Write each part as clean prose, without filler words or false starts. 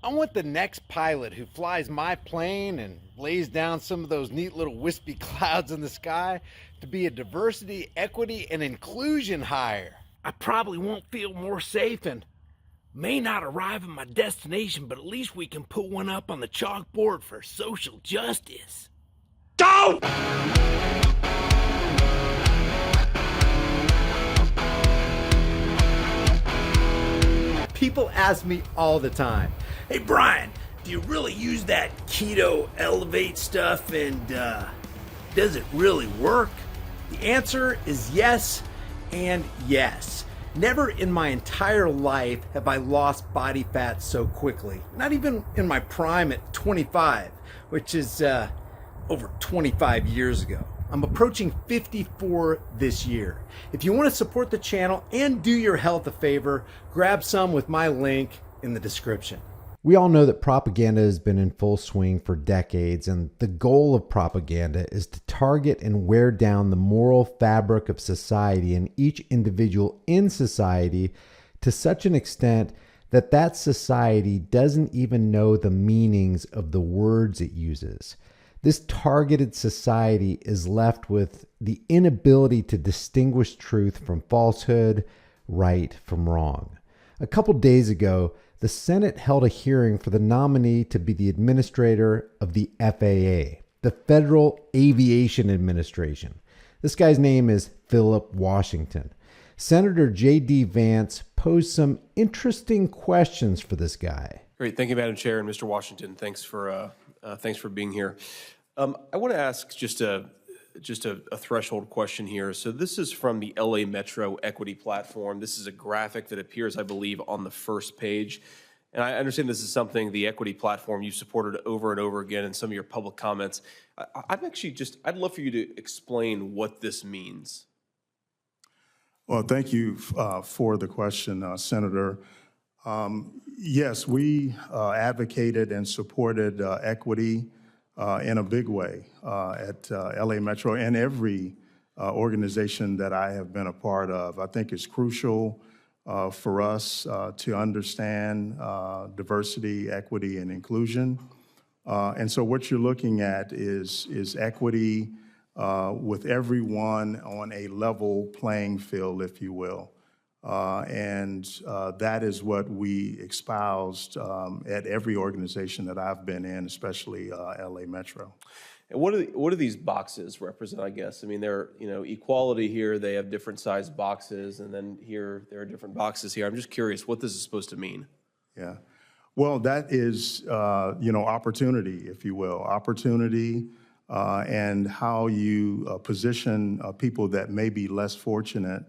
I want the next pilot who flies my plane and lays down some of those neat little wispy clouds in the sky to be a diversity, equity, and inclusion hire. I probably won't feel more safe and may not arrive at my destination, but at least we can put one up on the chalkboard for social justice. Go! People ask me all the time, "Hey Brian, do you really use that keto elevate stuff and does it really work?" The answer is yes and yes. Never in my entire life have I lost body fat so quickly. Not even in my prime at 25, which is over 25 years ago. I'm approaching 54 this year. If you want to support the channel and do your health a favor, grab some with my link in the description. We all know that propaganda has been in full swing for decades, and the goal of propaganda is to target and wear down the moral fabric of society and each individual in society to such an extent that that society doesn't even know the meanings of the words it uses. This targeted society is left with the inability to distinguish truth from falsehood, right from wrong. A couple days ago, the Senate held a hearing for the nominee to be the administrator of the FAA, the Federal Aviation Administration. This guy's name is Philip Washington. Senator J.D. Vance posed some interesting questions for this guy. Great. Thank you, Madam Chair, and Mr. Washington. Thanks for being here. I want to ask just a threshold question here. So this is from the LA Metro Equity Platform. This is a graphic that appears, I believe, on the first page. And I understand this is something, the equity platform, you've supported over and over again in some of your public comments. I'd love for you to explain what this means. Well, thank you for the question, Senator. Yes, we advocated and supported equity in a big way at LA Metro and every organization that I have been a part of. I think it's crucial for us to understand diversity, equity, and inclusion. And so what you're looking at is equity with everyone on a level playing field, if you will. And that is what we espoused at every organization that I've been in, especially LA Metro. And what do these boxes represent, I guess? I mean, they're, equality here, they have different sized boxes, and then here, there are different boxes here. I'm just curious what this is supposed to mean. Yeah. Well, that is, opportunity, if you will. Opportunity and how you position people that may be less fortunate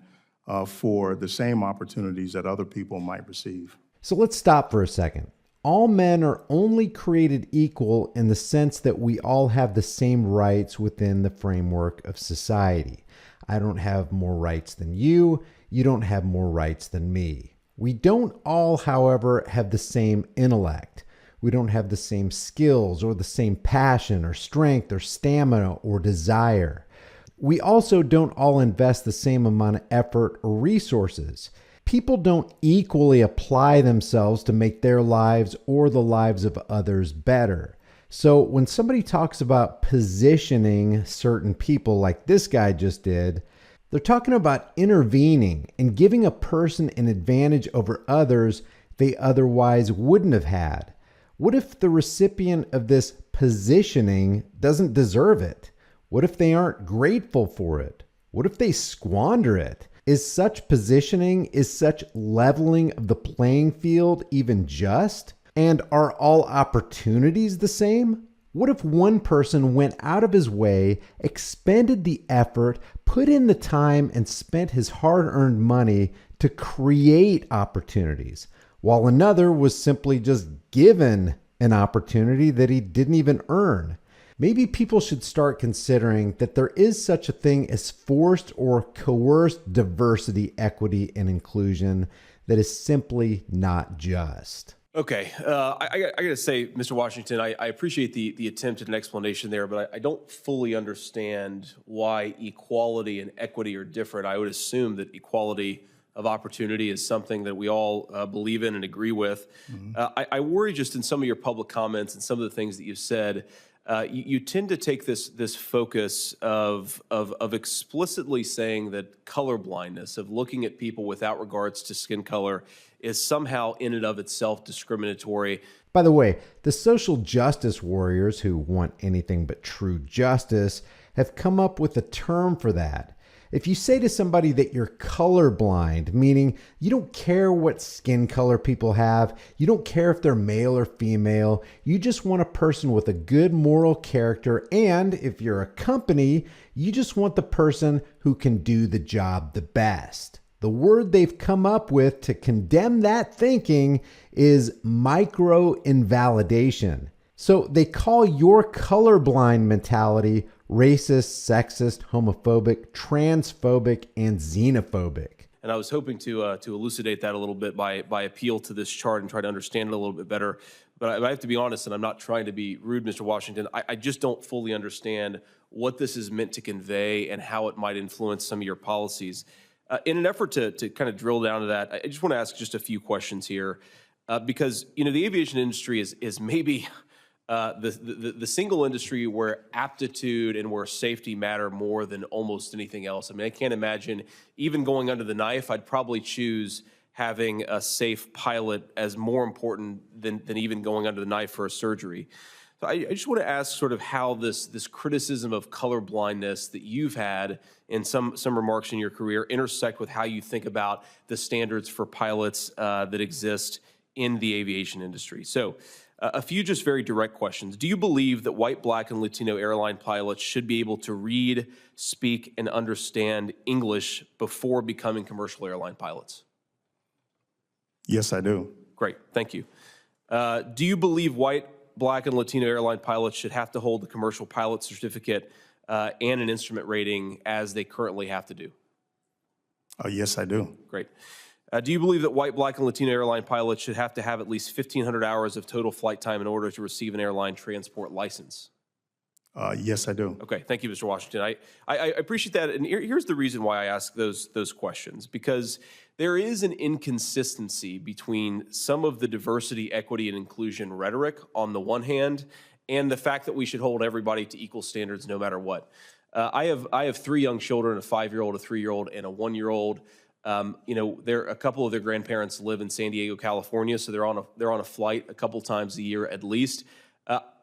for the same opportunities that other people might receive. So let's stop for a second. All men are only created equal in the sense that we all have the same rights within the framework of society. I don't have more rights than you. You don't have more rights than me. We don't all, however, have the same intellect. We don't have the same skills or the same passion or strength or stamina or desire. We also don't all invest the same amount of effort or resources. People don't equally apply themselves to make their lives or the lives of others better. So when somebody talks about positioning certain people like this guy just did, they're talking about intervening and giving a person an advantage over others they otherwise wouldn't have had. What if the recipient of this positioning doesn't deserve it? What if they aren't grateful for it? What if they squander it? Is such positioning, is such leveling of the playing field even just? And are all opportunities the same? What if one person went out of his way, expended the effort, put in the time, and spent his hard-earned money to create opportunities, while another was simply just given an opportunity that he didn't even earn? Maybe people should start considering that there is such a thing as forced or coerced diversity, equity, and inclusion that is simply not just. Okay, I got to say, Mr. Washington, I appreciate the attempt at an explanation there, but I don't fully understand why equality and equity are different. I would assume that equality of opportunity is something that we all believe in and agree with. I worry just in some of your public comments and some of the things that you've said, you tend to take this focus of explicitly saying that color blindness, of looking at people without regards to skin color, is somehow in and of itself discriminatory. By the way, the social justice warriors who want anything but true justice have come up with a term for that. If you say to somebody that you're colorblind, meaning you don't care what skin color people have, you don't care if they're male or female, you just want a person with a good moral character, and if you're a company, you just want the person who can do the job the best. The word they've come up with to condemn that thinking is micro-invalidation. So they call your colorblind mentality racist, sexist, homophobic, transphobic, and xenophobic. And I was hoping to elucidate that a little bit by appeal to this chart and try to understand it a little bit better. But I have to be honest, and I'm not trying to be rude, Mr. Washington, I just don't fully understand what this is meant to convey and how it might influence some of your policies. In an effort to kind of drill down to that, I just want to ask just a few questions here, because the aviation industry is maybe the single industry where aptitude and where safety matter more than almost anything else. I mean, I can't imagine even going under the knife. I'd probably choose having a safe pilot as more important than even going under the knife for a surgery. So I just want to ask sort of how this criticism of color blindness that you've had in some remarks in your career intersect with how you think about the standards for pilots that exist in the aviation industry. So a few just very direct questions. Do you believe that white, black, and Latino airline pilots should be able to read, speak, and understand English before becoming commercial airline pilots? Yes, I do. Great, thank you. Do you believe white, black, and Latino airline pilots should have to hold the commercial pilot certificate and an instrument rating as they currently have to do? Yes, I do. Great. Do you believe that white, black, and Latino airline pilots should have to have at least 1,500 hours of total flight time in order to receive an airline transport license? Yes, I do. Okay, thank you, Mr. Washington. I appreciate that, and here's the reason why I ask those questions, because there is an inconsistency between some of the diversity, equity, and inclusion rhetoric on the one hand, and the fact that we should hold everybody to equal standards no matter what. I have 3 young children, a 5-year-old, a 3-year-old, and a 1-year-old. A couple of their grandparents live in San Diego, California, so they're on a flight a couple times a year at least.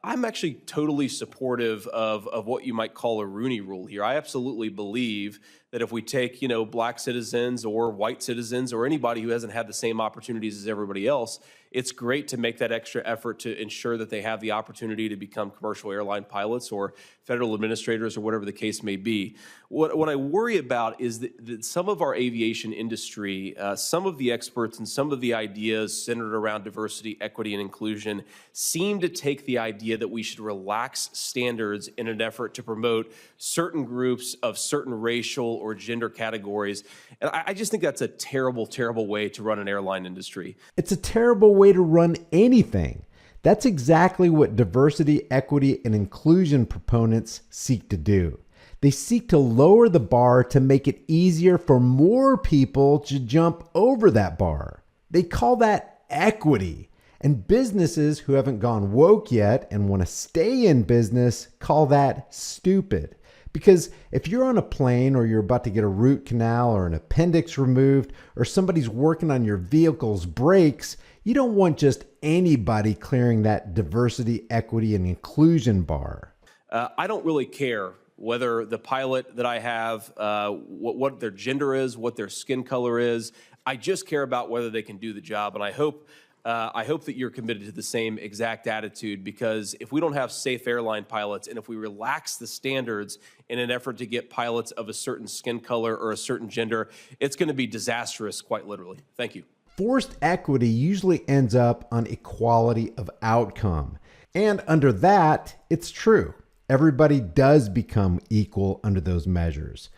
I'm actually totally supportive of what you might call a Rooney Rule here. I absolutely believe that if we take, black citizens or white citizens or anybody who hasn't had the same opportunities as everybody else, it's great to make that extra effort to ensure that they have the opportunity to become commercial airline pilots or federal administrators or whatever the case may be. What I worry about is that some of our aviation industry, some of the experts and some of the ideas centered around diversity, equity, and inclusion seem to take the idea that we should relax standards in an effort to promote certain groups of certain racial or gender categories. And I just think that's a terrible, terrible way to run an airline industry. It's a terrible way to run anything. That's exactly what diversity, equity, and inclusion proponents seek to do. They seek to lower the bar to make it easier for more people to jump over that bar. They call that equity. And businesses who haven't gone woke yet and want to stay in business call that stupid. Because if you're on a plane or you're about to get a root canal or an appendix removed or somebody's working on your vehicle's brakes, you don't want just anybody clearing that diversity, equity, and inclusion bar. I don't really care whether the pilot that I have, what their gender is, what their skin color is. I just care about whether they can do the job. And I hope that you're committed to the same exact attitude, because if we don't have safe airline pilots and if we relax the standards in an effort to get pilots of a certain skin color or a certain gender, it's going to be disastrous, quite literally. Thank you. Forced equity usually ends up on equality of outcome. And under that, it's true. Everybody does become equal under those measures.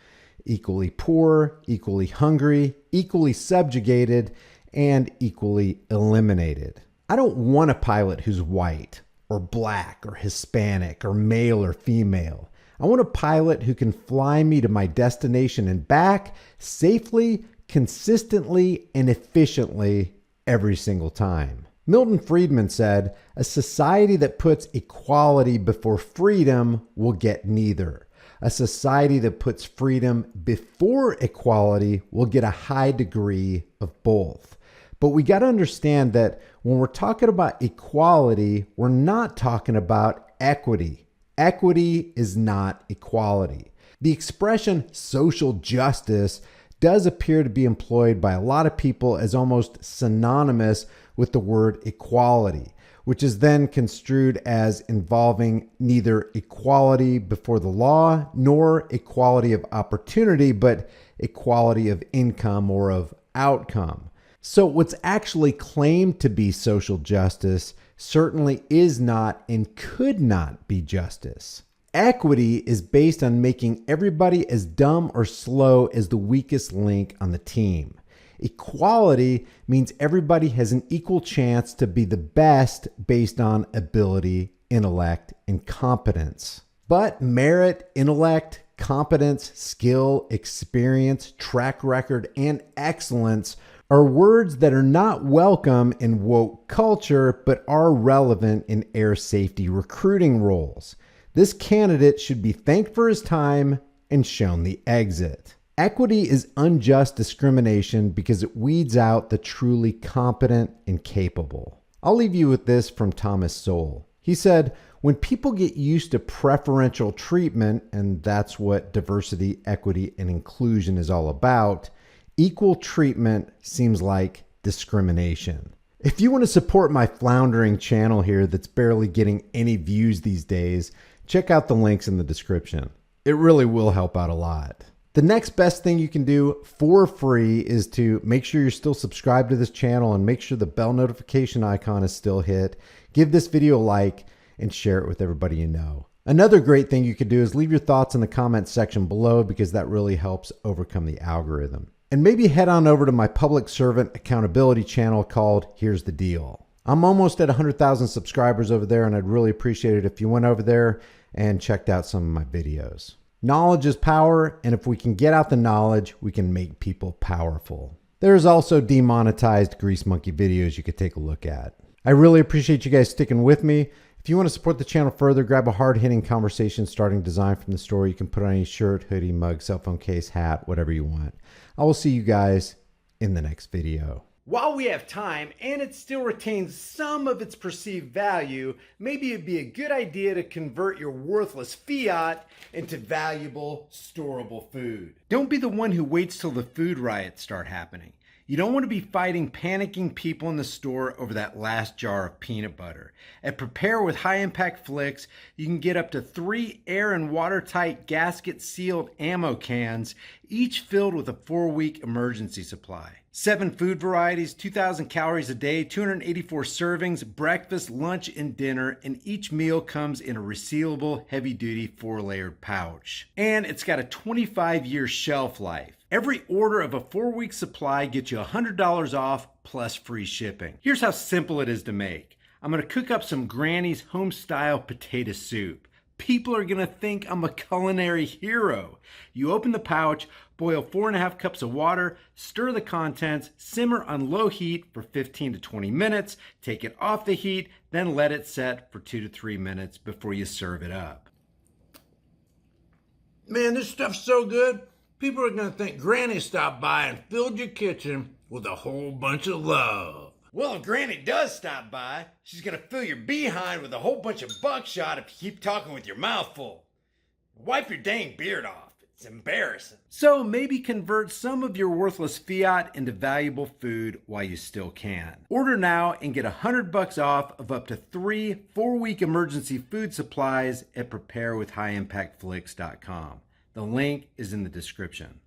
Equally poor, equally hungry, equally subjugated, and equally eliminated. I don't want a pilot who's white or black or Hispanic or male or female. I want a pilot who can fly me to my destination and back safely, consistently and efficiently every single time. Milton Friedman said, "A society that puts equality before freedom will get neither. A society that puts freedom before equality will get a high degree of both." But we got to understand that when we're talking about equality, we're not talking about equity. Equity is not equality. The expression social justice does appear to be employed by a lot of people as almost synonymous with the word equality, which is then construed as involving neither equality before the law nor equality of opportunity, but equality of income or of outcome. So what's actually claimed to be social justice certainly is not and could not be justice. Equity is based on making everybody as dumb or slow as the weakest link on the team. Equality means everybody has an equal chance to be the best based on ability, intellect, and competence. But merit, intellect, competence, skill, experience, track record, and excellence are words that are not welcome in woke culture, but are relevant in air safety recruiting roles. This candidate should be thanked for his time and shown the exit. Equity is unjust discrimination because it weeds out the truly competent and capable. I'll leave you with this from Thomas Sowell. He said, "When people get used to preferential treatment, and that's what diversity, equity, and inclusion is all about, equal treatment seems like discrimination." If you want to support my floundering channel here that's barely getting any views these days, check out the links in the description. It really will help out a lot. The next best thing you can do for free is to make sure you're still subscribed to this channel and make sure the bell notification icon is still hit. Give this video a like and share it with everybody you know. Another great thing you could do is leave your thoughts in the comment section below because that really helps overcome the algorithm. And maybe head on over to my public servant accountability channel called Here's the Deal. I'm almost at 100,000 subscribers over there, and I'd really appreciate it if you went over there and checked out some of my videos. Knowledge is power, and if we can get out the knowledge, we can make people powerful. There's also demonetized Grease Monkey videos you could take a look at. I really appreciate you guys sticking with me. If you want to support the channel further, grab a hard-hitting conversation starting design from the store. You can put on any shirt, hoodie, mug, cell phone case, hat, whatever you want. I will see you guys in the next video. While we have time and it still retains some of its perceived value, maybe it'd be a good idea to convert your worthless fiat into valuable, storable food. Don't be the one who waits till the food riots start happening. You don't want to be fighting panicking people in the store over that last jar of peanut butter. At Prepare with High Impact Flicks, you can get up to 3 air and watertight gasket sealed ammo cans, each filled with a 4-week emergency supply. 7 food varieties, 2,000 calories a day, 284 servings, breakfast, lunch, and dinner, and each meal comes in a resealable, heavy-duty 4-layered pouch. And it's got a 25-year shelf life. Every order of a 4-week supply gets you $100 off plus free shipping. Here's how simple it is to make. I'm going to cook up some Granny's home-style potato soup. People are going to think I'm a culinary hero. You open the pouch, boil 4.5 cups of water, stir the contents, simmer on low heat for 15 to 20 minutes, take it off the heat, then let it set for 2 to 3 minutes before you serve it up. Man, this stuff's so good, people are going to think Granny stopped by and filled your kitchen with a whole bunch of love. Well, if Granny does stop by, she's going to fill your behind with a whole bunch of buckshot if you keep talking with your mouth full. Wipe your dang beard off. It's embarrassing. So maybe convert some of your worthless fiat into valuable food while you still can. Order now and get $100 off of up to 3 4-week emergency food supplies at preparewithhighimpactflicks.com. The link is in the description.